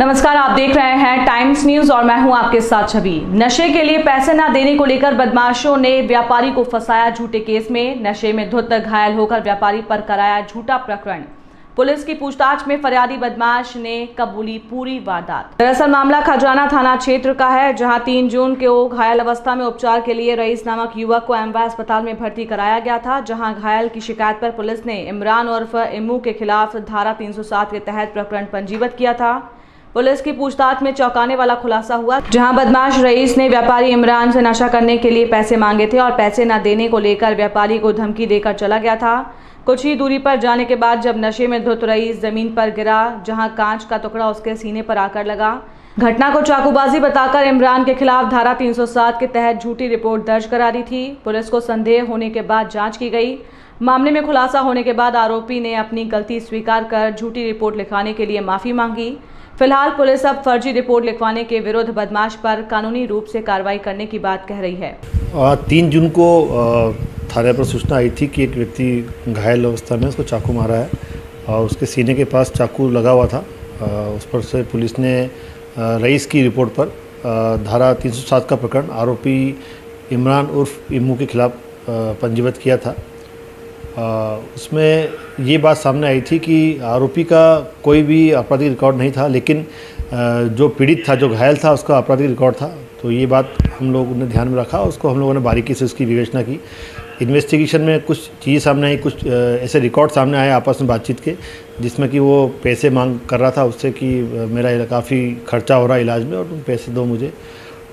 नमस्कार, आप देख रहे हैं टाइम्स न्यूज और मैं हूं आपके साथ छवि। नशे के लिए पैसे न देने को लेकर बदमाशों ने व्यापारी को फंसाया झूठे केस में। नशे में धुत घायल होकर व्यापारी पर कराया झूठा प्रकरण। पुलिस की पूछताछ में फरियादी बदमाश ने कबूली पूरी वारदात। दरअसल मामला खजराना थाना क्षेत्र का है, जहां 3 जून को घायल अवस्था में उपचार के लिए रईस नामक युवक को एमवाय अस्पताल में भर्ती कराया गया था। जहां घायल की शिकायत पर पुलिस ने इमरान उर्फ इमू के खिलाफ धारा 307 के तहत प्रकरण पंजीबत किया था। पुलिस की पूछताछ में चौंकाने वाला खुलासा हुआ, जहां बदमाश रईस ने व्यापारी इमरान से नशा करने के लिए पैसे मांगे थे और पैसे न देने को लेकर व्यापारी को धमकी देकर चला गया था। कुछ ही दूरी पर जाने के बाद जब नशे में धुत रईस जमीन पर गिरा, जहां कांच का टुकड़ा उसके सीने पर आकर लगा। घटना को चाकूबाजी बताकर इमरान के खिलाफ धारा 307 के तहत झूठी रिपोर्ट दर्ज करा दी थी। पुलिस को संदेह होने के बाद जांच की गई। मामले में खुलासा होने के बाद आरोपी ने अपनी गलती स्वीकार कर झूठी रिपोर्ट लिखवाने के लिए माफी मांगी। फिलहाल पुलिस अब फर्जी रिपोर्ट लिखवाने के विरुद्ध बदमाश पर कानूनी रूप से कार्रवाई करने की बात कह रही है। 3 जून को थाने पर सूचना आई थी कि एक व्यक्ति घायल अवस्था में उसको चाकू मारा है और उसके सीने के पास चाकू लगा हुआ था। उस पर से पुलिस ने रईस की रिपोर्ट पर धारा 307 का प्रकरण आरोपी इमरान उर्फ इमू के खिलाफ पंजीबत किया था। उसमें ये बात सामने आई थी कि आरोपी का कोई भी आपराधिक रिकॉर्ड नहीं था, लेकिन जो पीड़ित था, जो घायल था, उसका आपराधिक रिकॉर्ड था। तो ये बात हम लोगों ने ध्यान में रखा, उसको हम लोगों ने बारीकी से उसकी विवेचना की। इन्वेस्टिगेशन में कुछ चीज़ें सामने आई, कुछ ऐसे रिकॉर्ड सामने आए आपस में बातचीत के, जिसमें कि वो पैसे मांग कर रहा था उससे कि मेरा काफ़ी खर्चा हो रहा है इलाज में और तुम पैसे दो मुझे।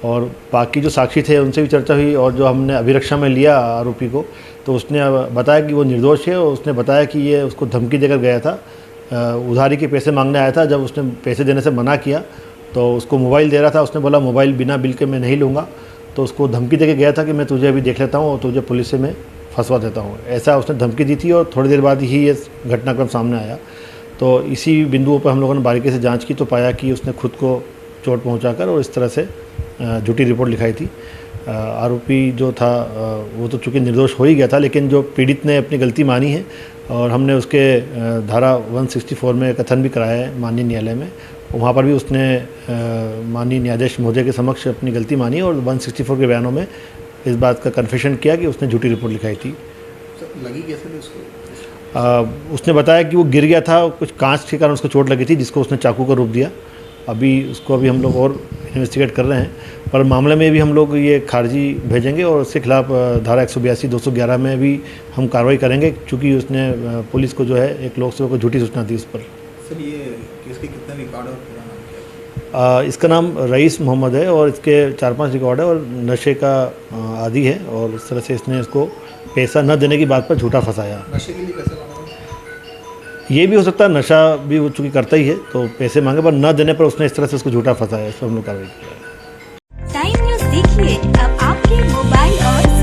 और बाकी जो साक्षी थे उनसे भी चर्चा हुई और जो हमने अभिरक्षा में लिया आरोपी को, तो उसने बताया कि वो निर्दोष है और उसने बताया कि ये उसको धमकी देकर गया था, उधारी के पैसे मांगने आया था। जब उसने पैसे देने से मना किया तो उसको मोबाइल दे रहा था, उसने बोला मोबाइल बिना बिल के मैं नहीं लूँगा। तो उसको धमकी देके गया था कि मैं तुझे अभी देख लेता हूँ और तुझे पुलिस से मैं फंसवा देता हूँ, ऐसा उसने धमकी दी थी। और थोड़ी देर बाद ही ये घटनाक्रम सामने आया। तो इसी बिंदुओं पर हम लोगों ने बारीकी से जाँच की तो पाया कि उसने खुद को चोट पहुँचा और इस तरह से झूठी रिपोर्ट लिखाई थी। आरोपी जो था वो तो चूँकि निर्दोष हो ही गया था, लेकिन जो पीड़ित ने अपनी गलती मानी है और हमने उसके धारा 164 में कथन भी कराया है माननीय न्यायालय में। वहाँ पर भी उसने माननीय न्यायाधीश महोदय के समक्ष अपनी गलती मानी और 164 के बयानों में इस बात का कन्फेशन किया कि उसने झूठी रिपोर्ट लिखाई थी। लगी कैसे उसको? उसने बताया कि वो गिर गया था, कुछ कांच के कारण उसको चोट लगी थी, जिसको उसने चाकू का रूप दिया। उसको हम लोग और इन्वेस्टिगेट कर रहे हैं, पर मामले में भी हम लोग ये खारिजी भेजेंगे और उसके खिलाफ धारा 182, 211 में भी हम कार्रवाई करेंगे, क्योंकि उसने पुलिस को जो है एक लोक सेवक को झूठी सूचना दी उस पर। सर, ये केस के कितने रिकॉर्ड और पूरा नाम क्या है? इसका नाम रईस मोहम्मद है और इसके 4-5 रिकॉर्ड है और नशे का आदी है और इस तरह से इसने इसको पैसा न देने की बात पर झूठा फंसाया। नशे के लिए पैसे मांगा? ये भी हो सकता है, नशा भी वो चूँकि करता ही है तो पैसे मांगे, पर न देने पर उसने इस तरह से उसको झूठा फंसाया। इस पर हम लोग कार्रवाई किया है। टाइम न्यूज़ देखिए अब आपके मोबाइल और